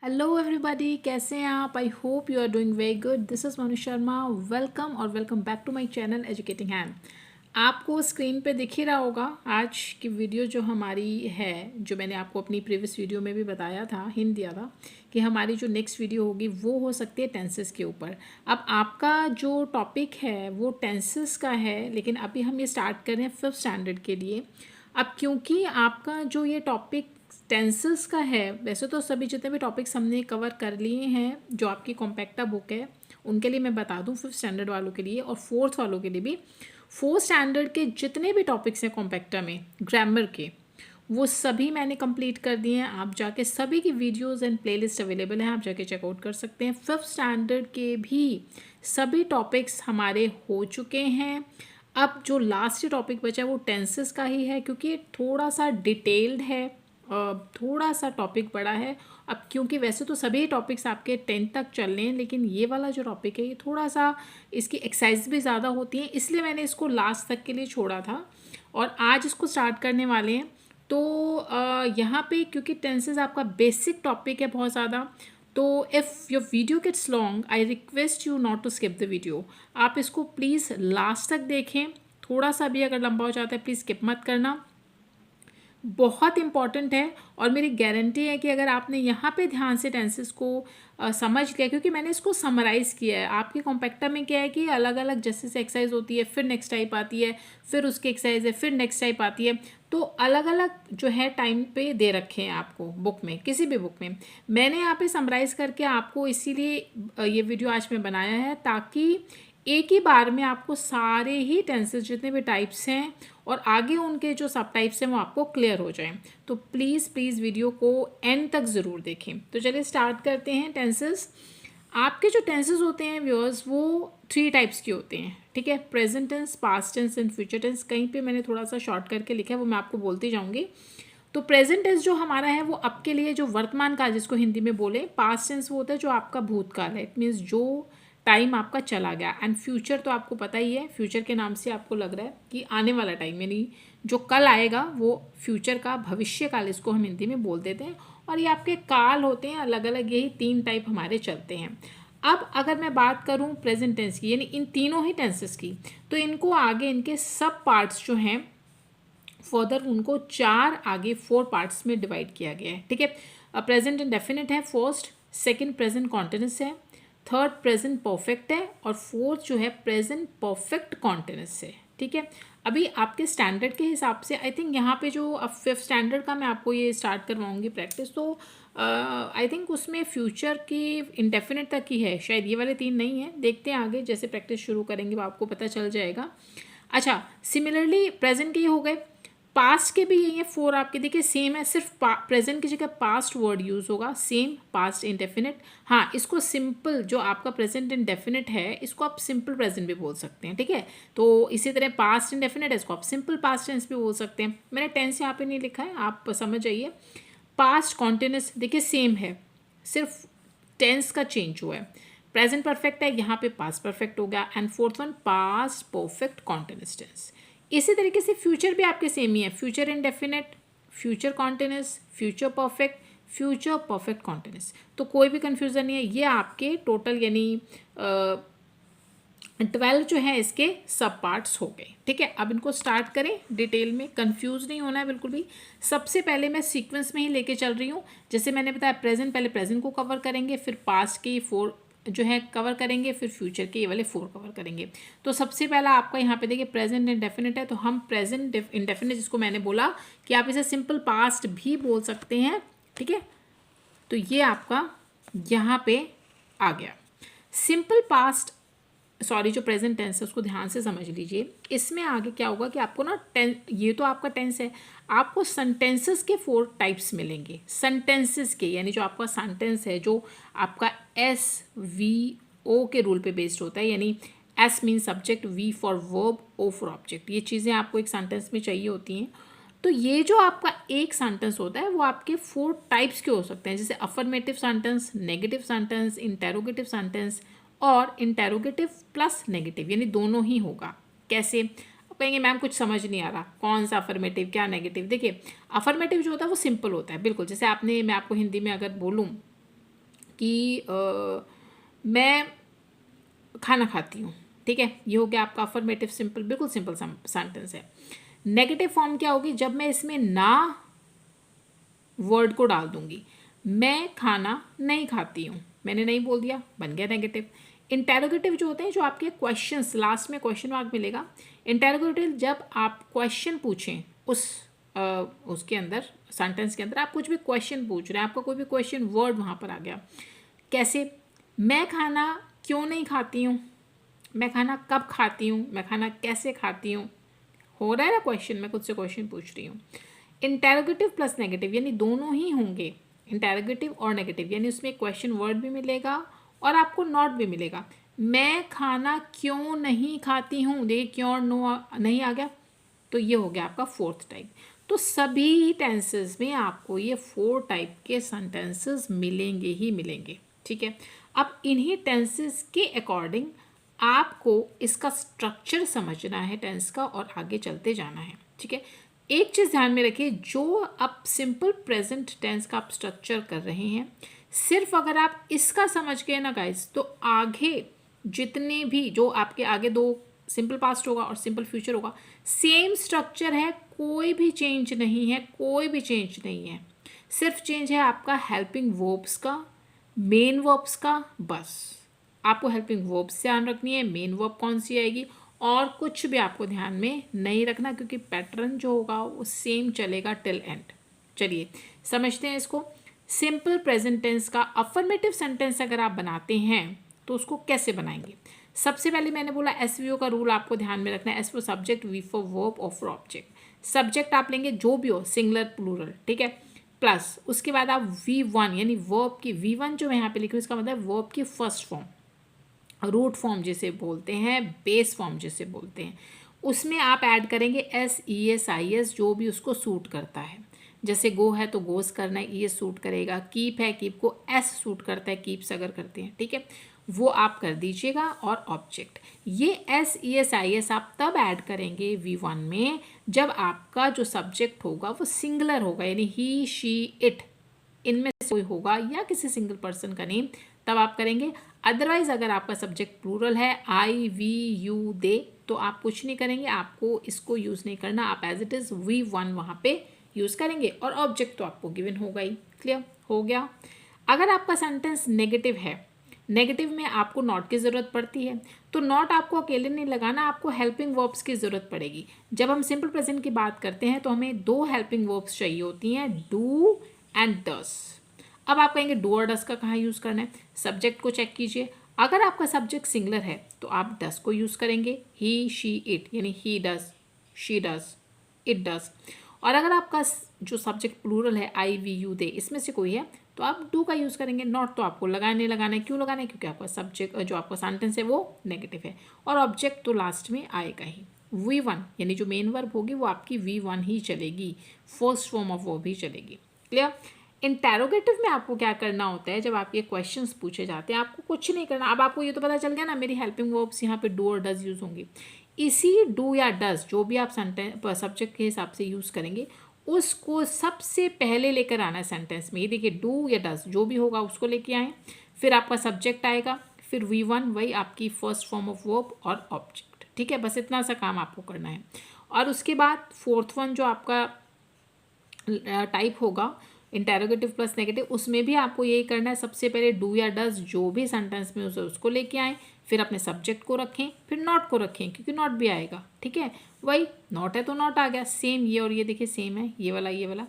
Hello everybody, कैसे हैं आप? I hope you are doing very good. This is Manu Sharma. Welcome back to my channel educating hand. आपको screen पे दिख ही रहा होगा आज की वीडियो जो हमारी है, जो मैंने आपको अपनी प्रीवियस वीडियो में भी बताया था, हिंट दिया था कि हमारी जो नेक्स्ट वीडियो होगी वो हो सकती है टेंसेस के ऊपर। अब आपका जो टॉपिक है वो टेंसेस का है, लेकिन अभी हम ये स्टार्ट कर रहे हैं 5th स्टैंडर्ड के लिए। अब क्योंकि आपका जो ये टॉपिक टेंसेस का है, वैसे तो सभी जितने भी टॉपिक्स हमने कवर कर लिए हैं जो आपकी कॉम्पैक्टा बुक है उनके लिए मैं बता दूं, 5th स्टैंडर्ड वालों के लिए और 4th वालों के लिए भी। 4th स्टैंडर्ड के जितने भी टॉपिक्स हैं कॉम्पैक्टा में ग्रामर के, वो सभी मैंने कंप्लीट कर दिए हैं। आप जाके सभी की वीडियोस एंड प्लेलिस्ट अवेलेबल हैं, आप जाके चेकआउट कर सकते हैं। 5th स्टैंडर्ड के भी सभी टॉपिक्स हमारे हो चुके हैं। अब जो लास्ट टॉपिक बचा है वो टेंसेस का ही है, क्योंकि ये थोड़ा सा डिटेल्ड है, थोड़ा सा टॉपिक बड़ा है। अब क्योंकि वैसे तो सभी टॉपिक्स आपके 10th तक चल रहे हैं, लेकिन ये वाला जो टॉपिक है ये थोड़ा सा, इसकी एक्सरसाइज भी ज़्यादा होती है, इसलिए मैंने इसको लास्ट तक के लिए छोड़ा था और आज इसको स्टार्ट करने वाले हैं। तो यहाँ पे क्योंकि टेंसेस आपका बेसिक टॉपिक है बहुत ज़्यादा, तो if your video gets long I request you not to skip the video. आप इसको प्लीज़ लास्ट तक देखें। थोड़ा सा भी अगर लंबा हो जाता है प्लीज़ स्किप मत करना, बहुत इंपॉर्टेंट है। और मेरी गारंटी है कि अगर आपने यहाँ पे ध्यान से टेंसेस को समझ लिया, क्योंकि मैंने इसको समराइज़ किया है। आपके कॉम्पैक्टा में क्या है कि अलग अलग जैसे से एक्सरसाइज होती है, फिर नेक्स्ट टाइप आती है, फिर उसकी एक्सरसाइज है, फिर नेक्स्ट टाइप आती है, तो अलग अलग जो है टाइम पे दे रखे हैं आपको बुक में, किसी भी बुक में। मैंने यहाँ पे समराइज़ करके आपको इसीलिए ये वीडियो आज मैं बनाया है, ताकि एक ही बार में आपको सारे ही टेंसेस जितने भी टाइप्स हैं और आगे उनके जो सब टाइप्स हैं वो आपको क्लियर हो जाएं। तो प्लीज़ प्लीज़ वीडियो को एंड तक ज़रूर देखें। तो चलिए स्टार्ट करते हैं। टेंसेस, आपके जो टेंसेस होते हैं व्यूअर्स, वो 3 टाइप्स के होते हैं, ठीक है? Present tense, past tense and future tense. कहीं पे मैंने थोड़ा सा शॉर्ट करके लिखा है, वो मैं आपको बोलती जाऊँगी। तो प्रेजेंट टेंस जो हमारा है वो अब के लिए जो वर्तमान काल जिसको हिंदी में बोले। पास्ट टेंस वो होता है जो आपका भूतकाल है, इट मीन्स जो टाइम आपका चला गया। एंड फ्यूचर तो आपको पता ही है, फ्यूचर के नाम से आपको लग रहा है कि आने वाला टाइम, यानी जो कल आएगा वो फ्यूचर का भविष्य काल इसको हम हिंदी में बोल देते हैं। और ये आपके काल होते हैं अलग अलग, यही 3 टाइप हमारे चलते हैं। अब अगर मैं बात करूं प्रेजेंट टेंस की, यानी इन तीनों ही टेंसेस की, तो इनको आगे इनके सब पार्ट्स जो हैं फर्दर उनको 4 आगे 4 पार्ट्स में डिवाइड किया गया है, ठीक है? प्रेजेंट इंडेफिनिट है फर्स्ट, सेकंड प्रेजेंट कॉन्टिन्यूस है, थर्ड प्रेजेंट परफेक्ट है और फोर्थ जो है प्रेजेंट परफेक्ट कॉन्टिन्यूस है, ठीक है? अभी आपके स्टैंडर्ड के हिसाब से आई थिंक यहाँ पे जो अब 5th स्टैंडर्ड का मैं आपको ये स्टार्ट करवाऊँगी प्रैक्टिस, तो आई थिंक उसमें फ्यूचर की इंडेफिनिट तक ही है, शायद ये वाले 3 नहीं है। देखते हैं आगे जैसे प्रैक्टिस शुरू करेंगे वो आपको पता चल जाएगा। अच्छा, सिमिलरली प्रेजेंट के ये हो गए, पास्ट के भी यही है 4 आपके, देखिए सेम है, सिर्फ प्रेजेंट की जगह पास्ट वर्ड यूज़ होगा, सेम पास्ट इंडेफिनिट। हाँ, इसको सिंपल जो आपका प्रेजेंट इंडेफिनिट है इसको आप सिंपल प्रेजेंट भी बोल सकते हैं, ठीक है? तो इसी तरह पास्ट इंडेफिनिट है, इसको आप सिंपल पास्ट टेंस भी बोल सकते हैं। मैंने टेंस यहाँ पे नहीं लिखा है, आप समझ जाइए। पास्ट कॉन्टिन्यूस देखिए सेम है, सिर्फ टेंस का चेंज हुआ है। प्रेजेंट परफेक्ट है, यहाँ पे पास्ट परफेक्ट हो गया। And fourth one past perfect continuous tense. इसी तरीके से फ्यूचर भी आपके सेम ही है, future indefinite, future continuous, future perfect, future perfect continuous. तो कोई भी कन्फ्यूज़न नहीं है। ये आपके टोटल यानी 12 जो है इसके सब पार्ट्स हो गए, ठीक है? अब इनको स्टार्ट करें डिटेल में, कंफ्यूज नहीं होना है बिल्कुल भी। सबसे पहले मैं सीक्वेंस में ही लेके चल रही हूँ, जैसे मैंने बताया प्रेजेंट, पहले प्रेजेंट को कवर करेंगे, फिर पास्ट के 4 जो है कवर करेंगे, फिर फ्यूचर के ये वाले 4 कवर करेंगे। तो सबसे पहला आपका यहाँ पे देखिए प्रेजेंट इंडेफिनिट है, तो हम प्रेजेंट इंडेफिनिट जिसको मैंने बोला कि आप इसे सिंपल पास्ट भी बोल सकते हैं, ठीक है? तो ये आपका यहाँ पे आ गया सिंपल पास्ट, सॉरी जो प्रेजेंट टेंस है उसको ध्यान से समझ लीजिए। इसमें आगे क्या होगा कि आपको ना ये तो आपका टेंस है, आपको सेंटेंसेस के 4 टाइप्स मिलेंगे। सेंटेंसेस के यानी जो आपका सेंटेंस है जो आपका SVO के रूल पे बेस्ड होता है, यानी S mean subject, V for verb, O for object. ये चीज़ें आपको एक सेंटेंस में चाहिए होती हैं। तो ये जो आपका एक सेंटेंस होता है वो आपके 4 टाइप्स के हो सकते हैं, जैसे affirmative sentence, negative sentence, interrogative sentence और इंटेरोगेटिव प्लस नेगेटिव, यानी दोनों ही होगा। कैसे? आप कहेंगे मैम कुछ समझ नहीं आ रहा, कौन सा अफर्मेटिव क्या नेगेटिव? देखिए अफर्मेटिव जो होता है वो सिंपल होता है बिल्कुल, जैसे आपने, मैं आपको हिंदी में अगर बोलूँ कि मैं खाना खाती हूँ, ठीक है, ये हो गया आपका अफर्मेटिव सिंपल, बिल्कुल सिंपल सेंटेंस है। नेगेटिव फॉर्म क्या होगी, जब मैं इसमें ना वर्ड को डाल दूंगी। मैं खाना नहीं खाती हूँ, मैंने नहीं बोल दिया, बन गया नेगेटिव। इंटेरोगेटिव जो होते हैं, जो आपके क्वेश्चंस, लास्ट में क्वेश्चन मार्क मिलेगा। इंटेरोगेटिव जब आप क्वेश्चन पूछें, उसके अंदर, सेंटेंस के अंदर आप कुछ भी क्वेश्चन पूछ रहे हैं, आपका कोई भी क्वेश्चन वर्ड वहाँ पर आ गया। कैसे, मैं खाना क्यों नहीं खाती हूँ, मैं खाना कब खाती हूँ, मैं खाना कैसे खाती हूँ, हो रहा है ना क्वेश्चन, मैं खुद से क्वेश्चन पूछ रही हूँ। इंटेरोगेटिव प्लस नेगेटिव यानी दोनों ही होंगे, इंटेरोगेटिव और नेगेटिव, यानी उसमें क्वेश्चन वर्ड भी मिलेगा और आपको नॉट भी मिलेगा। मैं खाना क्यों नहीं खाती हूँ, देखिए क्यों और नो नहीं आ गया, तो ये हो गया आपका फोर्थ टाइप। तो सभी टेंसेस में आपको ये 4 टाइप के सेंटेंसेस मिलेंगे ही मिलेंगे, ठीक है। अब इन्हीं टेंसेस के अकॉर्डिंग आपको इसका स्ट्रक्चर समझना है टेंस का और आगे चलते जाना है, ठीक है। एक चीज़ ध्यान में रखिए, जो आप सिंपल प्रेजेंट टेंस का आप स्ट्रक्चर कर रहे हैं, सिर्फ अगर आप इसका समझ गए ना गाइस, तो आगे जितने भी, जो आपके आगे 2 सिंपल पास्ट होगा और सिंपल फ्यूचर होगा, सेम स्ट्रक्चर है, कोई भी चेंज नहीं है, कोई भी चेंज नहीं है। सिर्फ चेंज है आपका हेल्पिंग वर्ब्स का, मेन वर्ब्स का, बस आपको हेल्पिंग वर्ब्स से ध्यान रखनी है, मेन वर्ब कौन सी आएगी, और कुछ भी आपको ध्यान में नहीं रखना, क्योंकि पैटर्न जो होगा वो सेम चलेगा टिल एंड। चलिए समझते हैं इसको। सिंपल प्रेजेंट टेंस का अफर्मेटिव सेंटेंस अगर आप बनाते हैं तो उसको कैसे बनाएंगे। सबसे पहले मैंने बोला एसवीओ का रूल आपको ध्यान में रखना है, S for subject, V for verb और फॉर ऑब्जेक्ट। सब्जेक्ट आप लेंगे जो भी हो, सिंगुलर प्लूरल, ठीक है, प्लस उसके बाद आप V1 यानी वर्ब की, V1 जो मैं यहाँ पे लिखी हूँ इसका मतलब वर्ब की फर्स्ट फॉर्म, रूट फॉर्म जिसे बोलते हैं, बेस फॉर्म जिसे बोलते हैं, उसमें आप ऐड करेंगे SES जो भी उसको सूट करता है। जैसे गो है तो गोस करना है, ES सूट करेगा, कीप है, कीप को S सूट करता है, कीप्स अगर करते हैं, ठीक है, वो आप कर दीजिएगा। और ऑब्जेक्ट, ये SES आप तब ऐड करेंगे V1 में जब आपका जो सब्जेक्ट होगा वो सिंगुलर होगा, यानी ही, शी, इट, इनमें से कोई होगा या किसी सिंगल पर्सन का नेम, तब आप करेंगे। अदरवाइज अगर आपका सब्जेक्ट प्लूरल है, आई, वी, यू, दे, तो आप कुछ नहीं करेंगे, आपको इसको यूज़ नहीं करना, आप एज इट इज़ V1 वहाँ पे यूज़ करेंगे, और ऑब्जेक्ट तो आपको गिवन होगा ही। क्लियर हो गया। अगर आपका सेंटेंस नेगेटिव है, नेगेटिव में आपको नॉट की ज़रूरत पड़ती है, तो नॉट आपको अकेले नहीं लगाना, आपको हेल्पिंग वर्ब्स की ज़रूरत पड़ेगी। जब हम सिंपल प्रेजेंट की बात करते हैं तो हमें 2 हेल्पिंग वर्ब्स चाहिए होती हैं, डू एंड डस। अब आप कहेंगे डू और डस का कहाँ यूज़ करना है, सब्जेक्ट को चेक कीजिए। अगर आपका सब्जेक्ट सिंगुलर है तो आप डस को यूज़ करेंगे, ही, शी, इट, यानी ही डस, शी डस, इट डस। और अगर आपका जो सब्जेक्ट प्लूरल है, आई, वी, यू, दे, इसमें से कोई है तो आप डू का यूज़ करेंगे। नॉट तो आपको लगाने लगाना है, क्यों लगाना है, क्योंकि आपका सब्जेक्ट जो आपका सेंटेंस है वो नेगेटिव है, और ऑब्जेक्ट तो लास्ट में आएगा ही। V1 यानी जो मेन वर्ब होगी वो आपकी V1 ही चलेगी, फर्स्ट फॉर्म ऑफ वर्ब ही चलेगी। क्लियर। इंटेरोगेटिव में आपको क्या करना होता है, जब आपके क्वेश्चंस पूछे जाते हैं आपको कुछ नहीं करना। अब आपको ये तो पता चल गया ना, मेरी हेल्पिंग वर्ब्स यहाँ पे डू और डज यूज़ होंगी। इसी डू या डज जो भी आप सेंटेंस सब्जेक्ट के हिसाब से यूज़ करेंगे, उसको सबसे पहले लेकर आना है सेंटेंस में। ये देखिए डू या डज जो भी होगा उसको लेके आए, फिर आपका सब्जेक्ट आएगा, फिर V1 वही आपकी फर्स्ट फॉर्म ऑफ वर्ब और ऑब्जेक्ट, ठीक है, बस इतना सा काम आपको करना है। और उसके बाद फोर्थ वन जो आपका टाइप होगा इंटेरोगेटिव प्लस नेगेटिव, उसमें भी आपको यही करना है, सबसे पहले डू या डज जो भी सेंटेंस में उसे उसको लेके आएँ, फिर अपने सब्जेक्ट को रखें, फिर नॉट को रखें क्योंकि नॉट भी आएगा, ठीक है, वही नॉट है तो नॉट आ गया, सेम ये और ये देखिए सेम है, ये वाला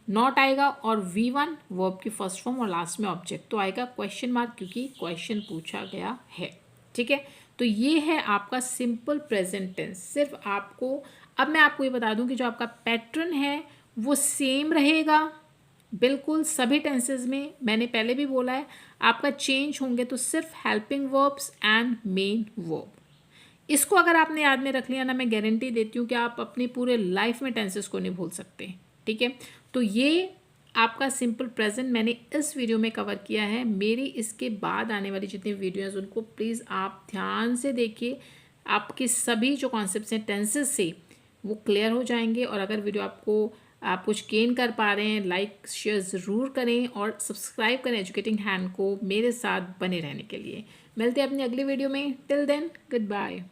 नॉट आएगा, और V1 वर्ब की फर्स्ट फॉर्म और लास्ट में ऑब्जेक्ट तो आएगा क्वेश्चन मार्क, क्योंकि क्वेश्चन पूछा गया है, ठीक है। तो ये है आपका सिंपल प्रेजेंट टेंस। सिर्फ आपको, अब मैं आपको ये बता दूं कि जो आपका पैटर्न है वो सेम रहेगा बिल्कुल सभी टेंसेज में। मैंने पहले भी बोला है, आपका चेंज होंगे तो सिर्फ helping verbs and main verb. इसको अगर आपने याद में रख लिया ना, मैं गारंटी देती हूँ कि आप अपनी पूरे लाइफ में टेंसेस को नहीं भूल सकते, ठीक है। तो ये आपका सिंपल प्रेजेंट मैंने इस वीडियो में कवर किया है। मेरी इसके बाद आने वाली जितनी वीडियोज़ उनको प्लीज़ आप ध्यान से देखिए, आपके सभी जो कॉन्सेप्ट्स हैं टेंसेस से वो क्लियर हो जाएंगे। और अगर वीडियो आपको आप कुछ गेन कर पा रहे हैं, लाइक शेयर ज़रूर करें और सब्सक्राइब करें एजुकेटिंग हैंड को मेरे साथ बने रहने के लिए। मिलते हैं अपनी अगली वीडियो में। Till then good bye.